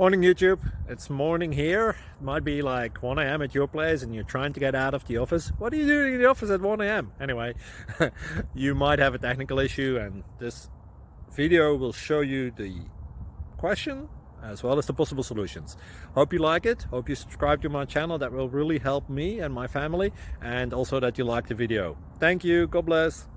Morning YouTube, it's morning here. It might be like 1 a.m. at your place and you're trying to get out of the office. What are you doing in the office at 1 a.m.? Anyway, you might have a technical issue and this video will show you the question as well as the possible solutions. Hope you like it, hope you subscribe to my channel. That will really help me and my family, and also that you like the video. Thank you, God bless.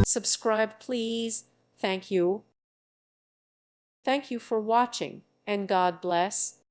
Subscribe, please. Thank you. Thank you for watching, and God bless.